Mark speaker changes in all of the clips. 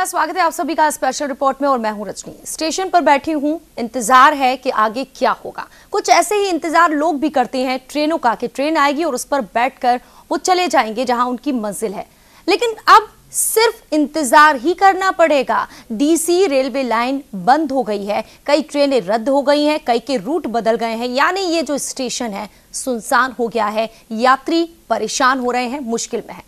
Speaker 1: स्वागत है आप सभी का स्पेशल रिपोर्ट में और मैं हूं रजनी। स्टेशन पर बैठी हूं, इंतजार है कि आगे क्या होगा। कुछ ऐसे ही इंतजार लोग भी करते हैं ट्रेनों का कि ट्रेन आएगी और उस पर बैठकर वो चले जाएंगे जहां उनकी मंजिल है। लेकिन अब सिर्फ इंतजार ही करना पड़ेगा। डीसी रेलवे लाइन बंद हो गई है, कई ट्रेनें रद्द हो गई हैं, कई के रूट बदल गए हैं, यानी ये जो स्टेशन है सुनसान हो गया है। यात्री परेशान हो रहे हैं, मुश्किल में है।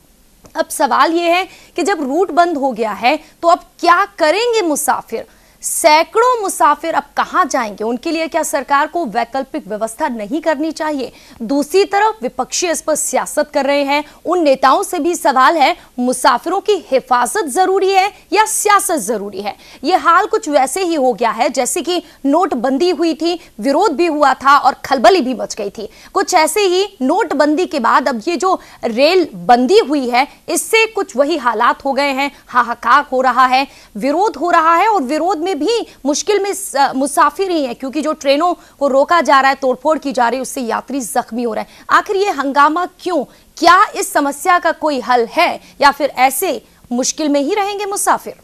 Speaker 1: अब सवाल यह है कि जब रूट बंद हो गया है तो अब क्या करेंगे मुसाफिर? सैकड़ों मुसाफिर अब कहां जाएंगे? उनके लिए क्या सरकार को वैकल्पिक व्यवस्था नहीं करनी चाहिए? दूसरी तरफ विपक्षी इस पर सियासत कर रहे हैं। उन नेताओं से भी सवाल है, मुसाफिरों की हिफाजत जरूरी है या सियासत जरूरी है? यह हाल कुछ वैसे ही हो गया है जैसे कि नोटबंदी हुई थी, विरोध भी हुआ था और खलबली भी मच गई थी। कुछ ऐसे ही नोटबंदी के बाद अब ये जो रेल बंदी हुई है, इससे कुछ वही हालात हो गए हैं। हाहाकार हो रहा है, विरोध हो रहा है और विरोध भी मुश्किल में मुसाफिर ही है, क्योंकि जो ट्रेनों को रोका जा रहा है, तोड़फोड़ की जा रही है, उससे यात्री जख्मी हो रहे हैं। आखिर ये हंगामा क्यों? क्या इस समस्या का कोई हल है या फिर ऐसे मुश्किल में ही रहेंगे मुसाफिर?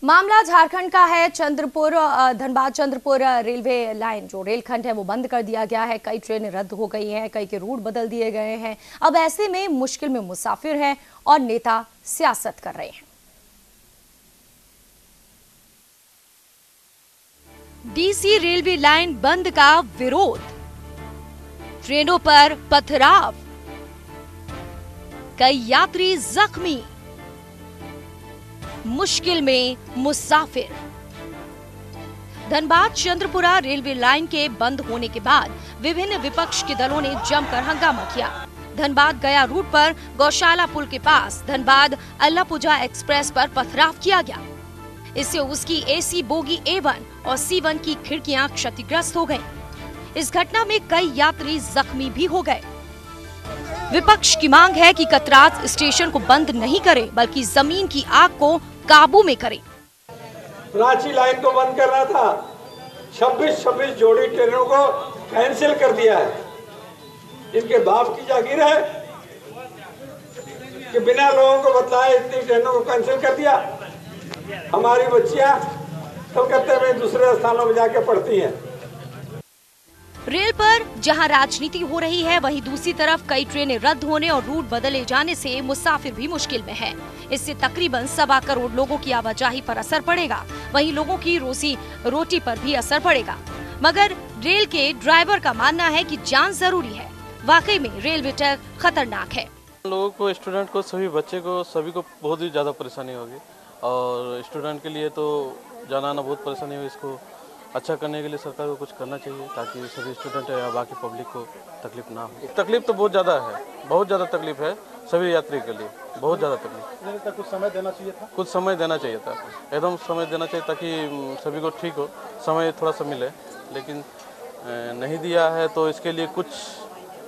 Speaker 1: मामला झारखंड का है। धनबाद चंद्रपुर रेलवे लाइन जो रेलखंड है वो बंद कर दिया गया है। कई ट्रेनें रद्द हो गई हैं, कई के रूट बदल दिए गए हैं। अब ऐसे में मुश्किल में मुसाफिर हैं और नेता सियासत कर रहे हैं। डीसी रेलवे लाइन बंद का विरोध, ट्रेनों पर पथराव, कई यात्री जख्मी, मुश्किल में मुसाफिर। धनबाद चंद्रपुरा रेलवे लाइन के बंद होने के बाद विभिन्न विपक्ष के दलों ने जमकर हंगामा किया। धनबाद गया रूट पर गौशाला पुल के पास धनबाद अल्लापुजा एक्सप्रेस पर पथराव किया गया। इससे उसकी एसी बोगी A1 और C1 की खिड़कियां क्षतिग्रस्त हो गईं। इस घटना में कई यात्री जख्मी भी हो गए। विपक्ष की मांग है कि कतरात स्टेशन को बंद नहीं करे, बल्कि जमीन की आग को काबू में करें।
Speaker 2: रांची लाइन को बंद करना था, 26 जोड़ी ट्रेनों को कैंसिल कर दिया है। इनके बाप की जागीर है कि बिना लोगों को बतलाए इतनी ट्रेनों को कैंसिल कर दिया। हमारी बच्चियां कलकत्ते में दूसरे स्थानों में जाके पढ़ती हैं।
Speaker 1: रेल पर जहां राजनीति हो रही है, वहीं दूसरी तरफ कई ट्रेनें रद्द होने और रूट बदले जाने से मुसाफिर भी मुश्किल में है। इससे तकरीबन 1.25 करोड़ लोगों की आवाजाही पर असर पड़ेगा। वहीं लोगों की रोजी रोटी पर भी असर पड़ेगा। मगर रेल के ड्राइवर का मानना है कि जान जरूरी है। वाकई में रेलवे ट्रैक खतरनाक है।
Speaker 3: लोगों को, स्टूडेंट को, सभी बच्चे को, सभी को बहुत ही ज्यादा परेशानी होगी और स्टूडेंट के लिए तो जाना आना बहुत परेशानी होगी। इसको अच्छा करने के लिए सरकार को कुछ करना चाहिए ताकि सभी स्टूडेंट या बाकी पब्लिक को तकलीफ ना हो। तकलीफ तो बहुत ज़्यादा है, बहुत ज़्यादा तकलीफ है सभी यात्री के लिए, बहुत ज़्यादा तकलीफ।
Speaker 2: कुछ समय देना चाहिए था,
Speaker 3: कुछ समय देना चाहिए था, एकदम समय देना चाहिए ताकि सभी को ठीक हो, समय थोड़ा सा मिले। लेकिन नहीं दिया है तो इसके लिए कुछ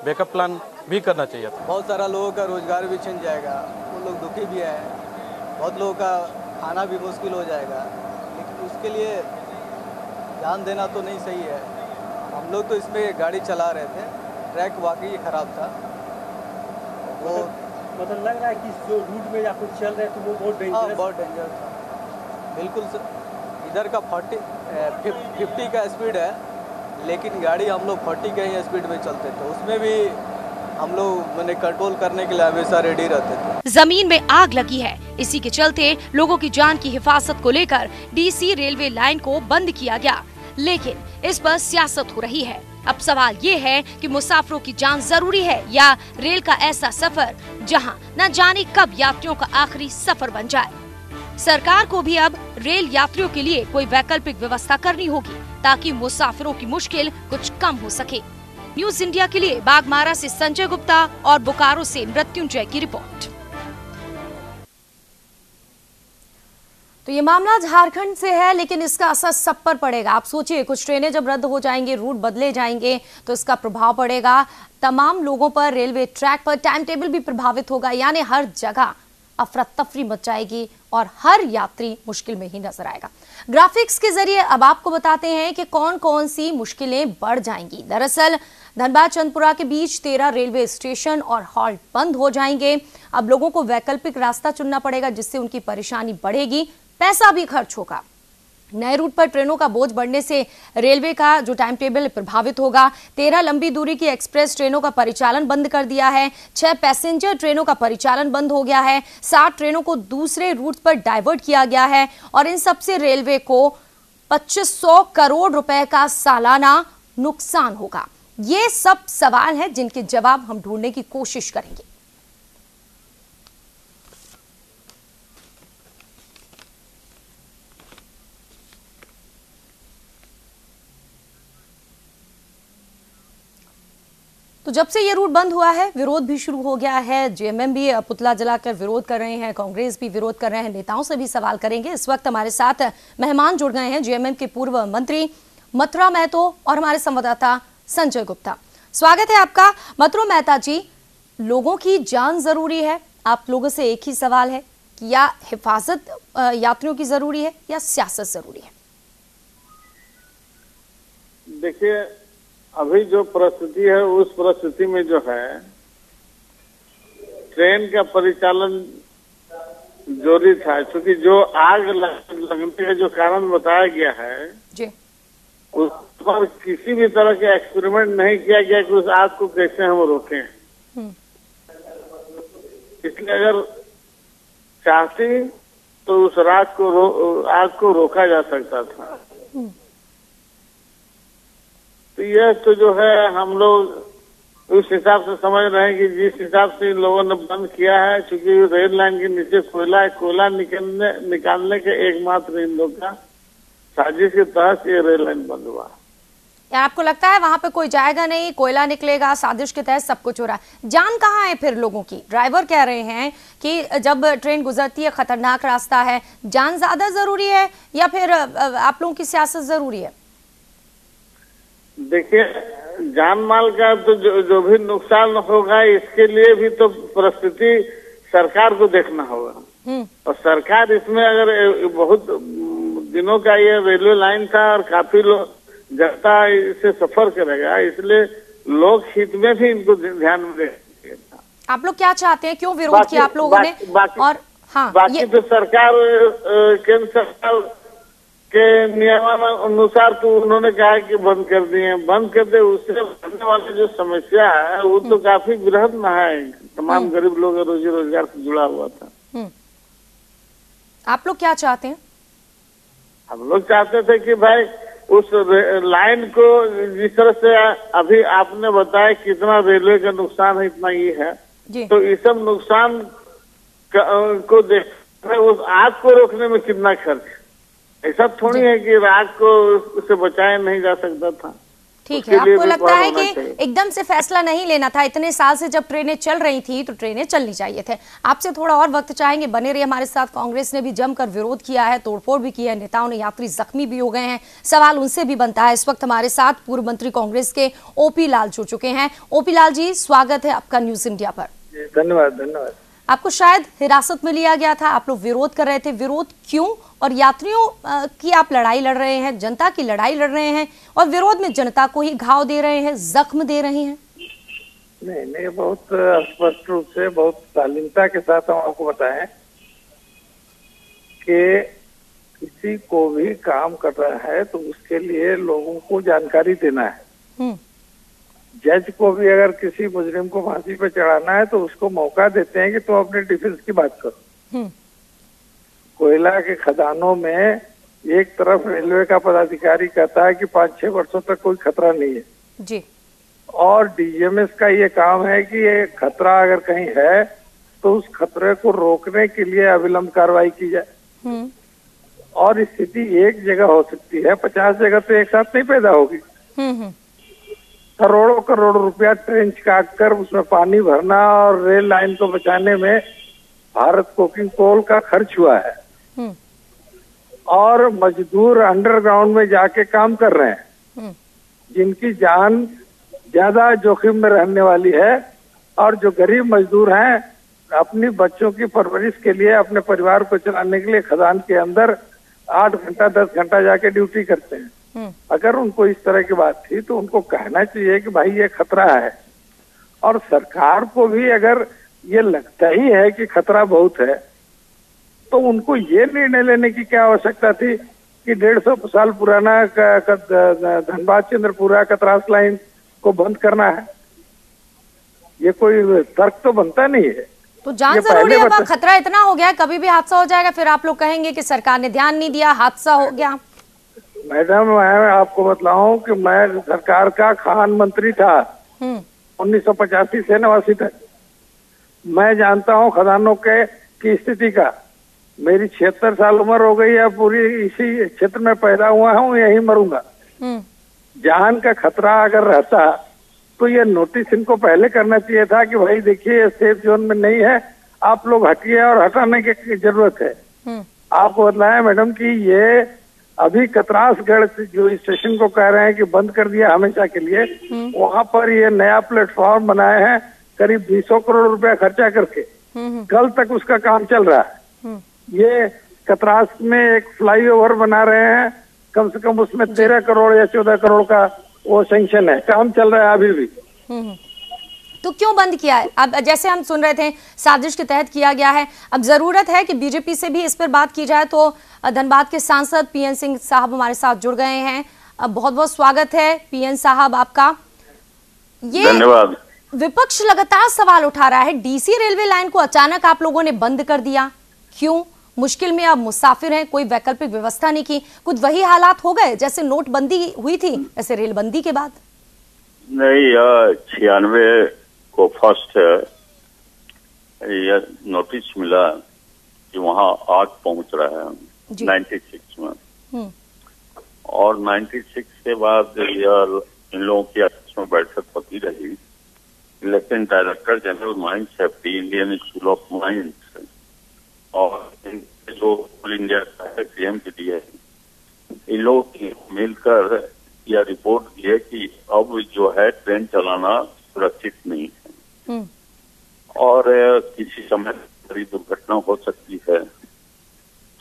Speaker 3: बैकअप प्लान भी करना चाहिए था।
Speaker 4: बहुत सारा लोगों का रोजगार भी छिन जाएगा, वो लोग दुखी भी है, बहुत लोगों का खाना भी मुश्किल हो जाएगा। लेकिन उसके लिए जान देना तो नहीं सही है। हम लोग तो इसमें गाड़ी चला रहे थे, ट्रैक वाकई खराब था। वो
Speaker 2: मतलब लग रहा है कि जो रूट में या कुछ चल रहे थे वो बहुत डेंजरस,
Speaker 4: बहुत डेंजर था बिल्कुल। इधर का 50 का स्पीड है, लेकिन गाड़ी हम लोग 40 के ही स्पीड में चलते थे। उसमें भी हम लोग मैंने कंट्रोल करने के लिए हमेशा रेडी रहते थे।
Speaker 1: जमीन में आग लगी है, इसी के चलते लोगों की जान की हिफाजत को लेकर डीसी रेलवे लाइन को बंद किया गया। लेकिन इस पर सियासत हो रही है। अब सवाल ये है कि मुसाफिरों की जान जरूरी है या रेल का ऐसा सफर जहां न जाने कब यात्रियों का आखिरी सफर बन जाए। सरकार को भी अब रेल यात्रियों के लिए कोई वैकल्पिक व्यवस्था करनी होगी ताकि मुसाफिरों की मुश्किल कुछ कम हो सके। न्यूज इंडिया के लिए बागमारा से संजय गुप्ता और बोकारो से मृत्युंजय की रिपोर्ट। तो ये मामला झारखंड से है, लेकिन इसका असर सब पर पड़ेगा। आप सोचिए, कुछ ट्रेनें जब रद्द हो जाएंगे, रूट बदले जाएंगे तो इसका प्रभाव पड़ेगा तमाम लोगों पर। रेलवे ट्रैक पर टाइम टेबल भी प्रभावित होगा, यानी हर जगह अफरा तफरी मच जाएगी और हर यात्री मुश्किल में ही नजर आएगा। ग्राफिक्स के जरिए अब आपको बताते हैं कि कौन कौन सी मुश्किलें बढ़ जाएंगी। दरअसल धनबाद चंदपुरा के बीच 13 रेलवे स्टेशन और हॉल्ट बंद हो जाएंगे। अब लोगों को वैकल्पिक रास्ता चुनना पड़ेगा, जिससे उनकी परेशानी बढ़ेगी, पैसा भी खर्च होगा। नए रूट पर ट्रेनों का बोझ बढ़ने से रेलवे का जो टाइम टेबल प्रभावित होगा। 13 लंबी दूरी की एक्सप्रेस ट्रेनों का परिचालन बंद कर दिया है। 6 पैसेंजर ट्रेनों का परिचालन बंद हो गया है। 60 ट्रेनों को दूसरे रूट पर डाइवर्ट किया गया है और इन सबसे रेलवे को 2500 करोड़ रुपए का सालाना नुकसान होगा। ये सब सवाल हैं जिनके जवाब हम ढूंढने की कोशिश करेंगे। तो जब से ये रूट बंद हुआ है, विरोध भी शुरू हो गया है। जेएमएम भी पुतला जलाकर विरोध कर रहे हैं, कांग्रेस भी विरोध कर रहे हैं। नेताओं से भी सवाल करेंगे। इस वक्त हमारे साथ मेहमान जुड़ गए हैं, जेएमएम के पूर्व मंत्री मथुरा महतो और हमारे संवाददाता संजय गुप्ता। स्वागत है आपका। मथुरा मेहता जी, लोगों की जान जरूरी है, आप लोगों से एक ही सवाल है कि या हिफाजत यात्रियों की जरूरी है या सियासत जरूरी है?
Speaker 5: देखिए, अभी जो परिस्थिति है उस परिस्थिति में जो है ट्रेन का परिचालन जरूरी था, क्योंकि जो आग लगने का जो कारण बताया गया है
Speaker 1: जी,
Speaker 5: उस पर किसी भी तरह के एक्सपेरिमेंट नहीं किया गया कि उस आग को कैसे हम रोकें। इसलिए अगर चाहती तो उस आग को रोका जा सकता था। तो यह तो जो है हम लोग उस हिसाब से समझ रहे हैं कि जिस हिसाब से इन लोगों ने बंद किया है, क्योंकि रेल लाइन के नीचे कोयला है, कोयला निकालने के एकमात्र इन लोग का साजिश के तहत ये रेल लाइन बंद हुआ।
Speaker 1: या आपको लगता है वहां पे कोई जाएगा नहीं, कोयला निकलेगा, साजिश के तहत सब कुछ हो रहा है? जान कहाँ है फिर लोगों की? ड्राइवर कह रहे हैं कि जब ट्रेन गुजरती है खतरनाक रास्ता है, जान ज्यादा जरूरी है या फिर आप लोगों की सियासत जरूरी है?
Speaker 5: देखिए, जान माल का तो जो भी नुकसान होगा, इसके लिए भी तो परिस्थिति सरकार को देखना होगा। और सरकार इसमें अगर बहुत दिनों का ये रेलवे लाइन था और काफी जनता इसे सफर करेगा, इसलिए लोक हित में भी इनको ध्यान में रखना।
Speaker 1: आप लोग क्या चाहते हैं? क्यों विरोध किया आप लोगों ने? और हाँ,
Speaker 5: बाकी तो सरकार, केंद्र सरकार के नियमानुसार तो उन्होंने कहा कि बंद कर दिए। बंद कर दे, उससे बढ़ने वाली जो समस्या है वो तो काफी बृहद न है, तमाम गरीब लोग रोजी रोजगार से जुड़ा हुआ था।
Speaker 1: आप लोग क्या चाहते हैं?
Speaker 5: हम लोग चाहते थे कि भाई उस लाइन को जिस तरह से अभी आपने बताया कितना रेलवे का नुकसान है, इतना ये है, तो इस सब नुकसान को देख उस आग को रोकने में कितना खर्च। ऐसा थोड़ी है कि आग को उससे बचाया नहीं जा सकता था।
Speaker 1: ठीक है, आपको लगता है कि एकदम से फैसला नहीं लेना था? इतने साल से जब ट्रेनें चल रही थी तो ट्रेनें चलनी चाहिए थे। आपसे थोड़ा और वक्त चाहेंगे, बने रहिए हमारे साथ। कांग्रेस ने भी जमकर विरोध किया है, तोड़फोड़ भी किया है, नेताओं ने, यात्री जख्मी भी हो गए हैं। सवाल उनसे भी बनता है। इस वक्त हमारे साथ पूर्व मंत्री कांग्रेस के ओपी लाल जुड़ चुके हैं। ओपी लाल जी, स्वागत है आपका न्यूज इंडिया पर।
Speaker 5: धन्यवाद। धन्यवाद।
Speaker 1: आपको शायद हिरासत में लिया गया था, आप लोग विरोध कर रहे थे। विरोध क्यों? और यात्रियों की आप लड़ाई लड़ रहे हैं, जनता की लड़ाई लड़ रहे हैं और विरोध में जनता को ही घाव दे रहे हैं, जख्म दे रहे हैं।
Speaker 6: नहीं, बहुत स्पष्ट रूप से, बहुत शालीनता के साथ हम आपको बताएं कि किसी को भी काम कर रहा है तो उसके लिए लोगों को जानकारी देना है। जज को भी अगर किसी मुजरिम को फांसी पे चढ़ाना है तो उसको मौका देते हैं कि तुम अपने डिफेंस की बात करो। कोयला के खदानों में एक तरफ रेलवे का पदाधिकारी कहता है कि 5-6 वर्षों तक कोई खतरा नहीं है
Speaker 1: जी, और
Speaker 6: डीजीएमएस का ये काम है कि ये खतरा अगर कहीं है तो उस खतरे को रोकने के लिए अविलंब कार्रवाई की जाए। और स्थिति एक जगह हो सकती है, 50 जगह तो एक साथ नहीं पैदा होगी। करोड़ों रुपया ट्रेंच काट कर उसमें पानी भरना और रेल लाइन को बचाने में भारत कोकिंग कोल का खर्च हुआ है। और मजदूर अंडरग्राउंड में जाके काम कर रहे हैं, जिनकी जान ज्यादा जोखिम में रहने वाली है। और जो गरीब मजदूर हैं अपनी बच्चों की परवरिश के लिए, अपने परिवार को चलाने के लिए खदान के अंदर 8 घंटा 10 घंटा जाके ड्यूटी करते हैं। अगर उनको इस तरह की बात थी तो उनको कहना चाहिए कि भाई ये खतरा है, और सरकार को भी अगर ये लगता ही है कि खतरा बहुत है तो उनको ये निर्णय लेने की क्या आवश्यकता थी कि 150 साल पुराना धनबाद चंद्रपुरा कतरास लाइन को बंद करना है। ये कोई तर्क तो बनता नहीं है।
Speaker 1: तो जान जरूरी है, अब खतरा इतना हो गया है, कभी भी हादसा हो जाएगा, फिर आप लोग कहेंगे कि सरकार ने ध्यान नहीं दिया, हादसा हो गया।
Speaker 6: मैडम, मैं आपको बतलाऊं कि मैं सरकार का खान मंत्री था 1985 से 89 तक। मैं जानता हूं खदानों के की स्थिति का। मेरी 76 साल उम्र हो गई है, पूरी इसी क्षेत्र में पैदा हुआ हूँ, यहीं मरूंगा। जान का खतरा अगर रहता तो ये नोटिस इनको पहले करना चाहिए था कि भाई देखिए सेफ जोन में नहीं है, आप लोग हटिए, और हटाने की जरूरत है। आपको बताया मैडम कि ये अभी कतरासगढ़ जो स्टेशन को कह रहे हैं कि बंद कर दिया हमेशा के लिए, वहां पर ये नया प्लेटफॉर्म बनाए हैं करीब 200 करोड़ रुपया खर्चा करके। कल तक उसका काम चल रहा है। ये कतरास में एक फ्लाईओवर बना रहे हैं, कम से कम उसमें 13 करोड़ या 14 करोड़ का वो सैंक्शन है, काम चल रहा है अभी भी।
Speaker 1: तो क्यों बंद किया है? अब जैसे हम सुन रहे थे साजिश के तहत किया गया है, अब जरूरत है कि बीजेपी से भी इस पर बात की जाए। तो धनबाद के सांसद पीएन सिंह साहब हमारे साथ जुड़ गए हैं। बहुत बहुत स्वागत है पीएन साहब आपका। ये
Speaker 7: धन्यवाद।
Speaker 1: विपक्ष लगातार सवाल उठा रहा है, डीसी रेलवे लाइन को अचानक आप लोगों ने बंद कर दिया, क्यों? मुश्किल में आप मुसाफिर हैं, कोई वैकल्पिक व्यवस्था नहीं की, कुछ वही हालात हो गए जैसे नोटबंदी हुई थी ऐसे रेलबंदी के बाद?
Speaker 7: नहीं, 96 को फर्स्ट यह नोटिस मिला कि वहाँ आग पहुंच रहा है 96 में, और 96 के बाद इन लोगों की आपस में बैठक होती रही, लेकिन director general mine safety, Indian school of mines और जो ऑल इंडिया का है CMPD है, इन लोग मिलकर यह रिपोर्ट दी है कि अब जो है ट्रेन चलाना सुरक्षित नहीं है और किसी समय बड़ी दुर्घटना हो सकती है।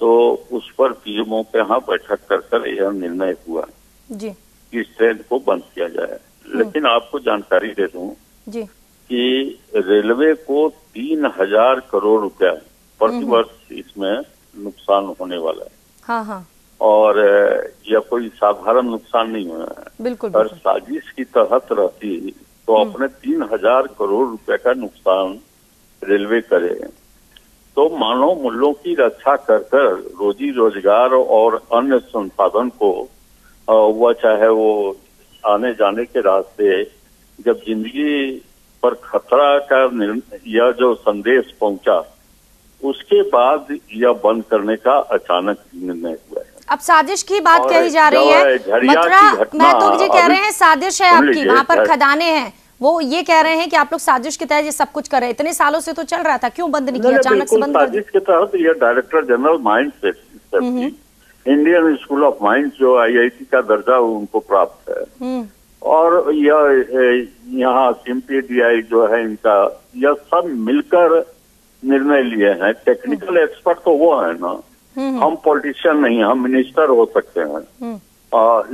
Speaker 7: तो उस पर पीएमओ के यहाँ बैठक कर यह निर्णय हुआ
Speaker 1: जी
Speaker 7: कि इस ट्रेन को बंद किया जाए। लेकिन आपको जानकारी दे दूं
Speaker 1: जी कि
Speaker 7: रेलवे को 3000 करोड़ रुपया प्रतिवर्ष इसमें नुकसान होने वाला है।
Speaker 1: हाँ।
Speaker 7: और यह कोई साधारण नुकसान नहीं हुआ है।
Speaker 1: बिल्कुल।
Speaker 7: और साजिश की तहत रहती तो अपने 3000 करोड़ रुपए का नुकसान रेलवे करे तो मानव मूल्यों की रक्षा कर रोजी रोजगार और अन्य संसाधन को वह चाहे वो आने जाने के रास्ते, जब जिंदगी पर खतरा का यह जो संदेश पहुंचा, उसके बाद यह बंद करने का अचानक निर्णय हुआ है।
Speaker 1: अब साजिश की बात कही जा रही है, मथुरा महतो जी कह रहे हैं साजिश है आपकी, वहाँ पर खदाने हैं, वो ये कह रहे हैं कि आप लोग साजिश के तहत ये सब कुछ कर रहे हैं। इतने सालों से तो चल रहा था, क्यों बंद नहीं किया? अचानक से बंद कर दिया।
Speaker 7: साजिश के तहत यह director general mines safety, Indian school of mines जो IIT का दर्जा उनको प्राप्त है, और यह यहाँ CMPDI जो है इनका, यह सब मिलकर निर्णय लिए हैं। टेक्निकल एक्सपर्ट तो वो है ना, हम पॉलिटिशियन नहीं, हम मिनिस्टर हो सकते हैं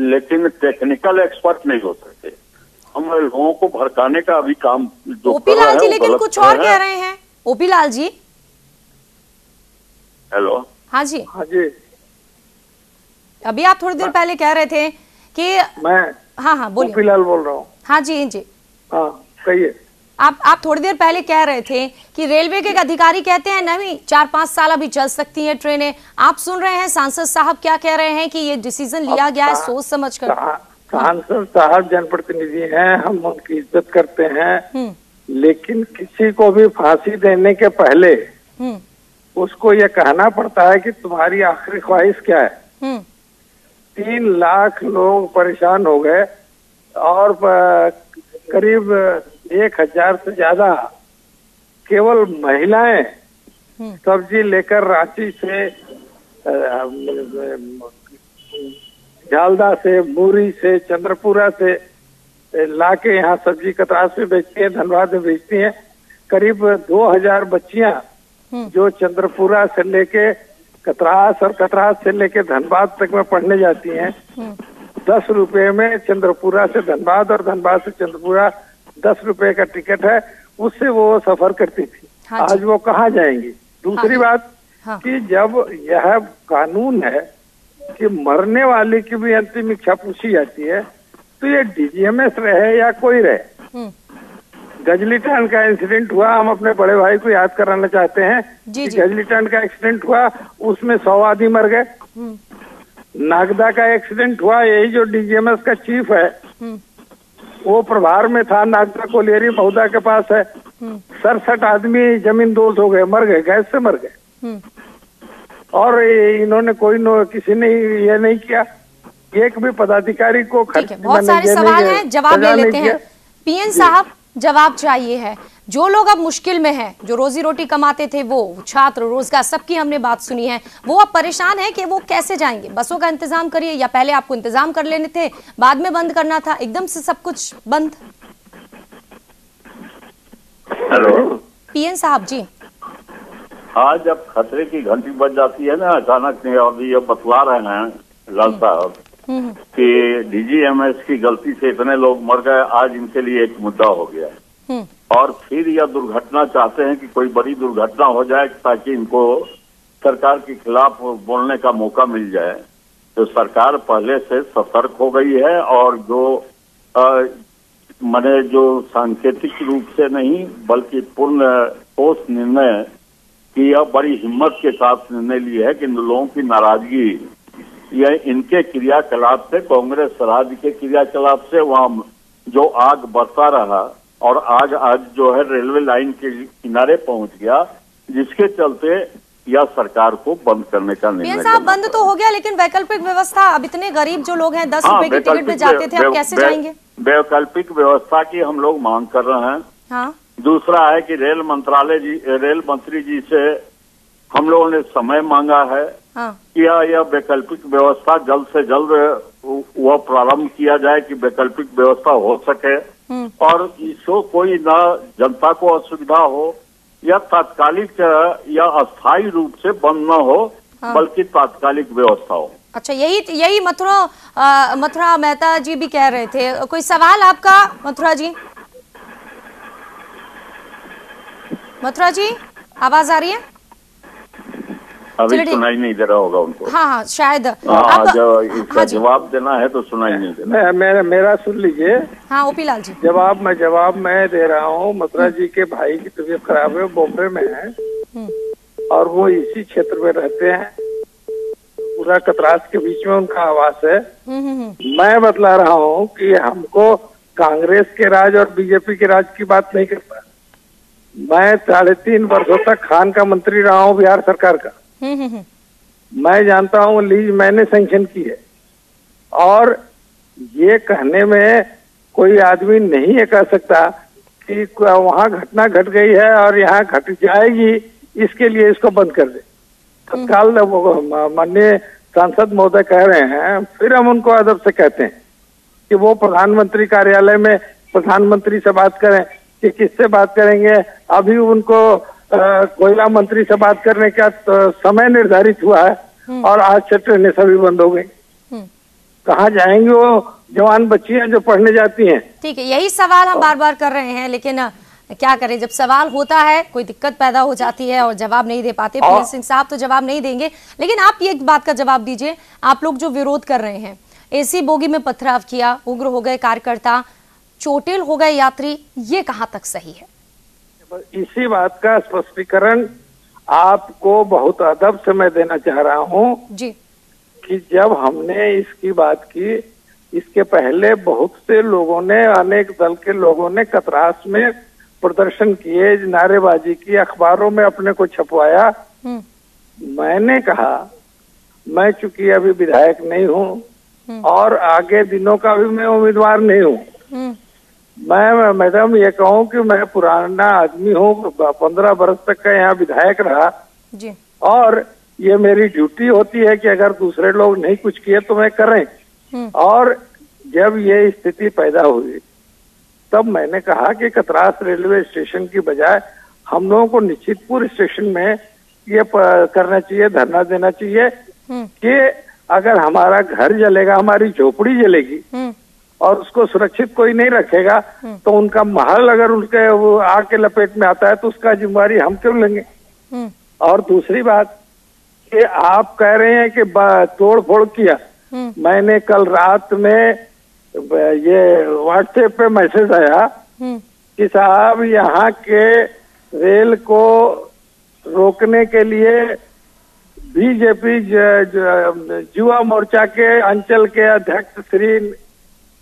Speaker 7: लेकिन टेक्निकल एक्सपर्ट नहीं हो सकते। हम लोगों को भड़काने का अभी काम जो
Speaker 1: ओपी लाल जी लेकिन कुछ और कह रहे हैं। OP Lal ji,
Speaker 7: hello.
Speaker 6: हाँ जी।
Speaker 1: अभी आप थोड़ी देर पहले कह रहे थे कि
Speaker 6: मैं
Speaker 1: हाँ बोलिए।
Speaker 6: ओपी लाल बोल रहा हूँ।
Speaker 1: हाँ जी
Speaker 6: हाँ कहिए।
Speaker 1: आप थोड़ी देर पहले कह रहे थे कि रेलवे के अधिकारी कहते हैं नहीं 4-5 साल अभी चल सकती हैं ट्रेनें। आप सुन रहे हैं सांसद साहब क्या कह रहे हैं कि ये डिसीजन लिया गया है सोच समझ कर।
Speaker 6: सांसद साहब जनप्रतिनिधि हैं, हम उनकी इज्जत करते हैं, लेकिन किसी को भी फांसी देने के पहले उसको ये कहना पड़ता है कि तुम्हारी आखिरी ख्वाहिश क्या है। 3 लाख लोग परेशान हो गए और करीब 1000 से ज्यादा केवल महिलाएं सब्जी लेकर रांची से, झालदा से, मुरी से, चंद्रपुरा से लाके यहाँ सब्जी कतरास में बेचती हैं, धनबाद में बेचती हैं। करीब 2000 बच्चियां जो चंद्रपुरा से लेके कतरास और कतरास से लेके धनबाद तक में पढ़ने जाती हैं, 10 रुपए में चंद्रपुरा से धनबाद और धनबाद से चंद्रपुरा 10 रुपए का टिकट है, उससे वो सफर करती थी।
Speaker 1: हाँ
Speaker 6: आज वो कहाँ जाएंगी? दूसरी बात कि जब यह कानून है कि मरने वाले की भी अंतिम इच्छा पूछी जाती है, तो ये डीजीएमएस रहे या कोई रहे, गजलीटान का इंसिडेंट हुआ, हम अपने बड़े भाई को याद कराना चाहते हैं कि गजलीटान का एक्सीडेंट हुआ, उसमें 100 आदमी मर गए। नागदा का एक्सीडेंट हुआ, यही जो डीजीएमएस का चीफ है वो प्रभार में था, नागदा कोलियरी महुदा के पास है, 67 आदमी जमीन दोष हो गए, मर गए, गैस से मर गए। और इन्होंने किसी ने ये नहीं किया, एक भी पदाधिकारी को
Speaker 1: बहुत सारे सवाल हैं, जवाब ले लेते हैं। पीएन साहब, जवाब चाहिए है। जो लोग अब मुश्किल में हैं, जो रोजी रोटी कमाते थे, वो छात्र, रोजगार, सबकी हमने बात सुनी है, वो अब परेशान है कि वो कैसे जाएंगे। बसों का इंतजाम करिए, या पहले आपको इंतजाम कर लेने थे, बाद में बंद करना था, एकदम से सब कुछ बंद।
Speaker 7: हेलो
Speaker 1: पीएन साहब जी।
Speaker 7: हाँ, जब खतरे की घंटी बज जाती है ना अचानक से, अभी ये बतला रहे हैं लाल साहब कि डीजीएमएस की गलती से इतने लोग मर गए, आज इनके लिए एक मुद्दा हो गया है। और फिर यह दुर्घटना चाहते हैं कि कोई बड़ी दुर्घटना हो जाए ताकि इनको सरकार के खिलाफ बोलने का मौका मिल जाए। तो सरकार पहले से सतर्क हो गई है, और जो सांकेतिक रूप से नहीं बल्कि पूर्ण ठोस निर्णय की, यह बड़ी हिम्मत के साथ निर्णय लिया है कि लोगों की नाराजगी यह इनके क्रियाकलाप से, कांग्रेस राज्य के क्रियाकलाप से वहाँ जो आग बरसा रहा, और आज जो है रेलवे लाइन के किनारे पहुंच गया, जिसके चलते यह सरकार को बंद करने का निर्णय।
Speaker 1: साहब, बंद तो हो गया, लेकिन वैकल्पिक व्यवस्था, अब इतने गरीब जो लोग हैं 10 रुपए की टिकट में जाते थे, अब कैसे जाएंगे?
Speaker 7: वैकल्पिक व्यवस्था की हम लोग मांग कर रहे हैं।
Speaker 1: हाँ।
Speaker 7: दूसरा है कि रेल मंत्री जी से हम लोगों ने समय मांगा है।
Speaker 1: हाँ।
Speaker 7: कि यह वैकल्पिक व्यवस्था जल्द से जल्द वह प्रारंभ किया जाए कि वैकल्पिक व्यवस्था हो सके, और इसको कोई न जनता को असुविधा हो, या तात्कालिक या अस्थायी रूप से बंद न हो, बल्कि तात्कालिक व्यवस्था हो।
Speaker 1: अच्छा, यही मथुरा मेहता जी भी कह रहे थे। कोई सवाल आपका मथुरा जी? मथुरा जी, आवाज आ रही है?
Speaker 7: अभी सुनाई नहीं दे रहा होगा उनको।
Speaker 1: हाँ, शायद।
Speaker 7: इसका जवाब देना है तो सुनाई नहीं दे रहा।
Speaker 6: मेरा सुन लीजिए।
Speaker 1: हाँ, ओपी लाल जी।
Speaker 6: जवाब मैं दे रहा हूँ। मथुरा जी के भाई की तबीयत खराब है, बॉम्बे में है, और वो इसी क्षेत्र में रहते हैं, पूरा कतरास के बीच में उनका आवास है। मैं बतला रहा हूँ कि हमको कांग्रेस के राज और बीजेपी के राज की बात नहीं करता। मैं 3.5 वर्षों तक खान का मंत्री रहा हूँ बिहार सरकार का। मैं जानता हूँ, लीज मैंने सैंक्शन की है, और ये कहने में कोई आदमी नहीं ये कह सकता कि वहाँ घटना घट गई है और यहाँ घट जाएगी, इसके लिए इसको बंद कर दे। तत्काल माननीय सांसद महोदय कह रहे हैं, फिर हम उनको अदब से कहते हैं कि वो प्रधानमंत्री कार्यालय में प्रधानमंत्री से बात करें। कि किससे बात करेंगे? अभी उनको कोयला मंत्री से बात करने का समय निर्धारित हुआ है, और आज से ट्रेनें सभी बंद हो गई। कहाँ जाएंगे वो जवान बच्चियां जो पढ़ने जाती हैं? ठीक है, यही सवाल हम बार बार कर रहे हैं, लेकिन क्या करें, जब सवाल होता है कोई दिक्कत पैदा हो जाती है और जवाब नहीं दे पाते। पीएन सिंह साहब तो जवाब नहीं देंगे, लेकिन आप ये बात का जवाब दीजिए। आप लोग जो विरोध कर रहे हैं, एसी बोगी में पथराव किया, उग्र हो गए कार्यकर्ता, चोटिल हो गए यात्री, ये कहाँ तक सही है? इसी बात का स्पष्टीकरण आपको बहुत अदब से मैं देना चाह रहा हूँ जी, कि जब हमने इसकी बात की, इसके पहले बहुत से लोगों ने, अनेक दल के लोगों ने कतरास में प्रदर्शन किए, नारेबाजी की, अखबारों में अपने को छपवाया। मैंने कहा, मैं चूंकि अभी विधायक नहीं हूँ और आगे दिनों का भी मैं उम्मीदवार नहीं हूँ, मैं मैडम ये कहूँ कि मैं पुराना आदमी हूँ, 15 बरस तक का यहाँ विधायक रहा जी, और ये मेरी ड्यूटी होती है कि अगर दूसरे लोग नहीं कुछ किए तो मैं करें। और जब ये स्थिति पैदा हुई, तब मैंने कहा कि कतरास रेलवे स्टेशन की बजाय हम लोगों को निश्चितपुर स्टेशन में ये करना चाहिए, धरना देना चाहिए कि अगर हमारा घर जलेगा, हमारी झोपड़ी जलेगी और उसको सुरक्षित कोई नहीं रखेगा तो उनका महल अगर उनके वो आग के लपेट में आता है तो उसका जिम्मेवारी हम क्यों लेंगे। और दूसरी बात कि आप कह रहे हैं कि तोड़ फोड़ किया, मैंने कल रात में ये व्हाट्सएप पे मैसेज आया कि साहब यहाँ के रेल को रोकने के लिए बीजेपी युवा मोर्चा के अंचल के अध्यक्ष श्री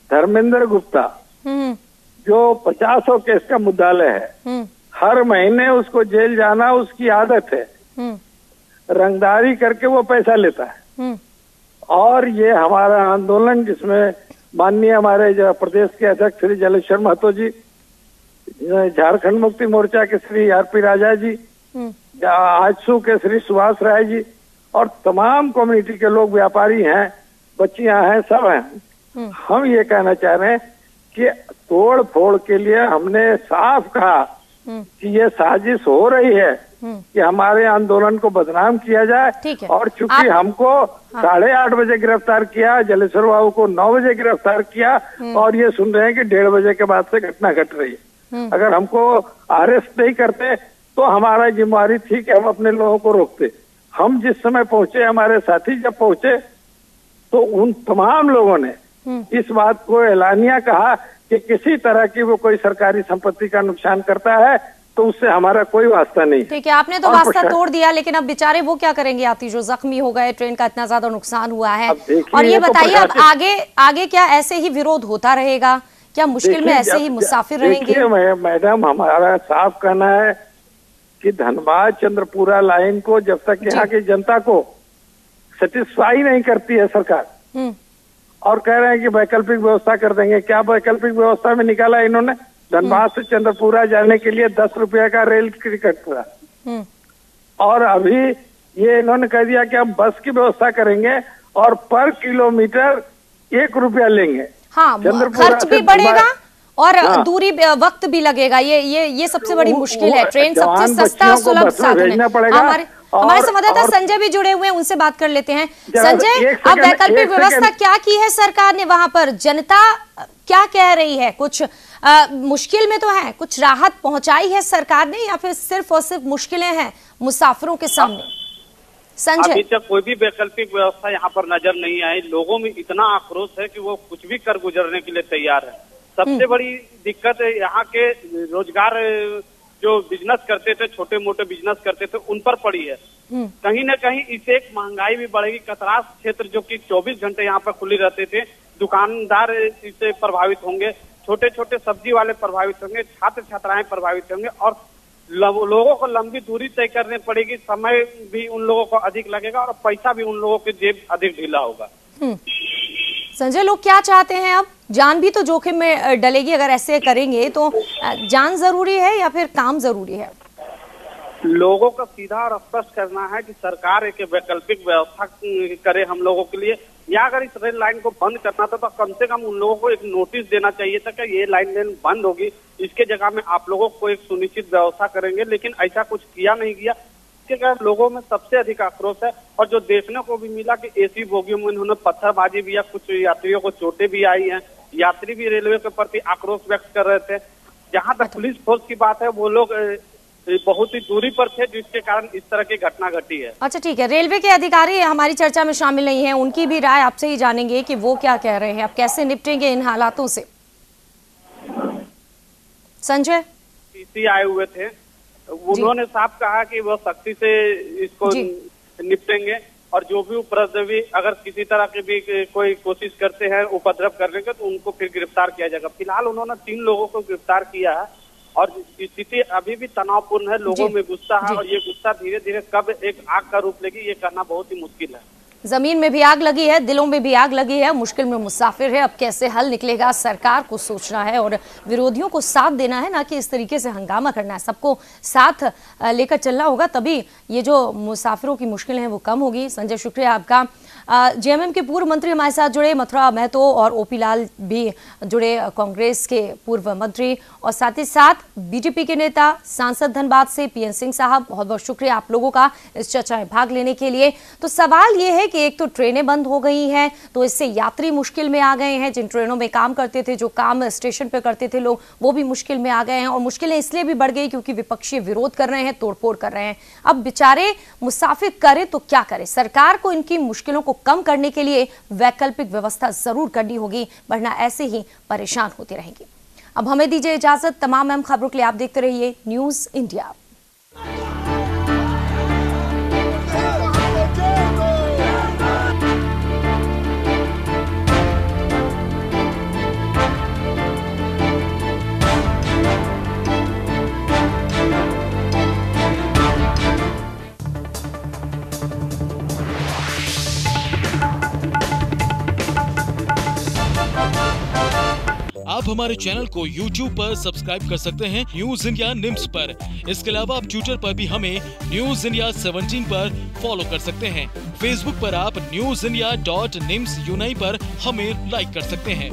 Speaker 6: धर्मेंद्र गुप्ता जो 50 केस का मुद्दालय है, हर महीने उसको जेल जाना उसकी आदत है, रंगदारी करके वो पैसा लेता है। और ये हमारा आंदोलन जिसमें माननीय हमारे प्रदेश के अध्यक्ष श्री जलेश्वर महतो जी, झारखंड मुक्ति मोर्चा के श्री आरपी राजा जी, आजसू के श्री सुभाष राय जी और तमाम कम्युनिटी के लोग, व्यापारी हैं, बच्चियां हैं, सब हैं। हम ये कहना चाह रहे हैं कि तोड़ फोड़ के लिए हमने साफ कहा कि ये साजिश हो रही है कि हमारे आंदोलन को बदनाम किया जाए। और चूंकि हमको 8:30 बजे गिरफ्तार किया, जलेश्वर बाबू को 9 बजे गिरफ्तार किया और ये सुन रहे हैं कि 1:30 बजे के बाद से घटना घट रही है। अगर हमको अरेस्ट नहीं करते तो हमारा जिम्मेवारी थी कि हम अपने लोगों को रोकते। हम जिस समय पहुंचे, हमारे साथी जब पहुंचे तो उन तमाम लोगों ने इस बात को एलानिया कहा कि किसी तरह की वो कोई सरकारी संपत्ति का नुकसान करता है तो उससे हमारा कोई वास्ता नहीं।
Speaker 1: ठीक है, आपने तो वास्ता तोड़ दिया, लेकिन अब बेचारे वो क्या करेंगे यात्री जो जख्मी हो गए, ट्रेन का इतना ज्यादा नुकसान हुआ है। और ये बताइए अब आगे क्या ऐसे ही विरोध होता रहेगा, क्या मुश्किल में ऐसे ही मुसाफिर रहेंगे?
Speaker 6: मैडम, हमारा साफ कहना है कि धनबाद चंद्रपुरा लाइन को जब तक यहाँ की जनता को सेटिस्फाई नहीं करती है सरकार, और कह रहे हैं कि वैकल्पिक व्यवस्था कर देंगे। क्या वैकल्पिक व्यवस्था में निकाला इन्होंने? धनबाद से चंद्रपुरा जाने के लिए 10 रुपये का रेल टिकट था, और अभी ये इन्होंने कह दिया कि हम बस की व्यवस्था करेंगे और पर किलोमीटर 1 रुपया लेंगे।
Speaker 1: हाँ, खर्च भी बढ़ेगा और दूरी वक्त भी लगेगा। ये सबसे बड़ी मुश्किल है। ट्रेन सबसे सस्ता सुलभ साधन है। हमारे संवाददाता संजय भी जुड़े हुए हैं, उनसे बात कर लेते हैं। संजय, अब वैकल्पिक व्यवस्था क्या की है सरकार ने वहां पर? जनता क्या कह रही है? कुछ मुश्किल में तो है, कुछ राहत पहुंचाई है सरकार ने या फिर सिर्फ और सिर्फ मुश्किलें हैं मुसाफिरों के सामने? संजय,
Speaker 8: अभी तक कोई भी वैकल्पिक व्यवस्था यहाँ पर नजर नहीं आई। लोगों में इतना आक्रोश है कि वो कुछ भी कर गुजरने के लिए तैयार है। सबसे बड़ी दिक्कत यहाँ के रोजगार जो बिजनेस करते थे, छोटे मोटे बिजनेस करते थे, उन पर पड़ी है। कहीं न कहीं इससे एक महंगाई भी बढ़ेगी। कतरास क्षेत्र जो कि 24 घंटे यहाँ पर खुले रहते थे, दुकानदार इससे प्रभावित होंगे, छोटे छोटे सब्जी वाले प्रभावित होंगे, छात्र छात्राएं प्रभावित होंगे और लोगों को लंबी दूरी तय करनी पड़ेगी। समय भी उन लोगों को अधिक लगेगा और पैसा भी उन लोगों के जेब अधिक ढीला होगा।
Speaker 1: संजय, लोग क्या चाहते हैं अब? जान भी तो जोखिम में डलेगी अगर ऐसे करेंगे, तो जान जरूरी है या फिर काम जरूरी है?
Speaker 8: लोगों को सीधा और स्पष्ट करना है कि सरकार एक वैकल्पिक व्यवस्था करे हम लोगों के लिए, या अगर इस रेल लाइन को बंद करना था तो कम से कम उन लोगों को एक नोटिस देना चाहिए था कि ये लाइन बंद होगी, इसके जगह में आप लोगों को एक सुनिश्चित व्यवस्था करेंगे। लेकिन ऐसा कुछ किया नहीं गया, इसके कारण लोगों में सबसे अधिक आक्रोश है। और जो देखने को भी मिला कि एसी बोगियों में उन्होंने पत्थरबाजी भी या कुछ यात्रियों को चोटें भी आई हैं। यात्री भी रेलवे के प्रति आक्रोश व्यक्त कर रहे थे। जहां तक पुलिस फोर्स की बात है, वो लोग बहुत ही दूरी पर थे, जिसके कारण इस तरह की घटना घटी है।
Speaker 1: अच्छा, ठीक है। रेलवे के अधिकारी हमारी चर्चा में शामिल नहीं है, उनकी भी राय आपसे ही जानेंगे कि वो क्या कह रहे हैं, आप कैसे निपटेंगे इन हालातों से। संजय,
Speaker 8: पीसी आए हुए थे, उन्होंने साफ कहा कि वो सख्ती से इसको निपटेंगे और जो भी उपद्रवी अगर किसी तरह की भी कोई कोशिश करते हैं उपद्रव करने के, तो उनको फिर गिरफ्तार किया जाएगा। फिलहाल उन्होंने 3 लोगों को गिरफ्तार किया है और स्थिति अभी भी तनावपूर्ण है। लोगों में गुस्सा है और ये गुस्सा धीरे धीरे कब एक आग का रूप लेगी ये कहना बहुत ही मुश्किल है।
Speaker 1: जमीन में भी आग लगी है, दिलों में भी आग लगी है, मुश्किल में मुसाफिर है। अब कैसे हल निकलेगा, सरकार को सोचना है और विरोधियों को साथ देना है, ना कि इस तरीके से हंगामा करना है। सबको साथ लेकर चलना होगा, तभी ये जो मुसाफिरों की मुश्किलें हैं वो कम होगी। संजय, शुक्रिया आपका। जेएमएम के पूर्व मंत्री हमारे साथ जुड़े, मथुरा महतो और ओपी लाल भी जुड़े, कांग्रेस के पूर्व मंत्री, और साथ ही साथ बीजेपी के नेता, सांसद धनबाद से पीएन सिंह साहब, बहुत बहुत शुक्रिया आप लोगों का इस चर्चा में भाग लेने के लिए। तो सवाल ये है कि एक तो ट्रेनें बंद हो गई हैं, तो इससे यात्री मुश्किल में आ गए हैं। जिन ट्रेनों में काम करते थे, जो काम स्टेशन पे करते थे लोग, वो भी मुश्किल में आ गए हैं, और मुश्किलें इसलिए भी बढ़ गई क्योंकि विपक्षी विरोध कर रहे हैं, तोड़फोड़ कर रहे हैं। अब बेचारे मुसाफिर करे तो क्या करे? सरकार को इनकी मुश्किलों को कम करने के लिए वैकल्पिक व्यवस्था जरूर करनी होगी, वरना ऐसे ही परेशान होते रहेंगे। अब हमें दीजिए इजाजत। तमाम अहम खबरों के लिए आप देखते रहिए न्यूज़ इंडिया।
Speaker 9: आप हमारे चैनल को YouTube पर सब्सक्राइब कर सकते हैं न्यूज़ इंडिया निम्स पर। इसके अलावा आप ट्विटर पर भी हमें न्यूज़ इंडिया 17 पर फॉलो कर सकते हैं। फेसबुक पर आप newsindia.nimsuni पर हमें लाइक कर सकते हैं।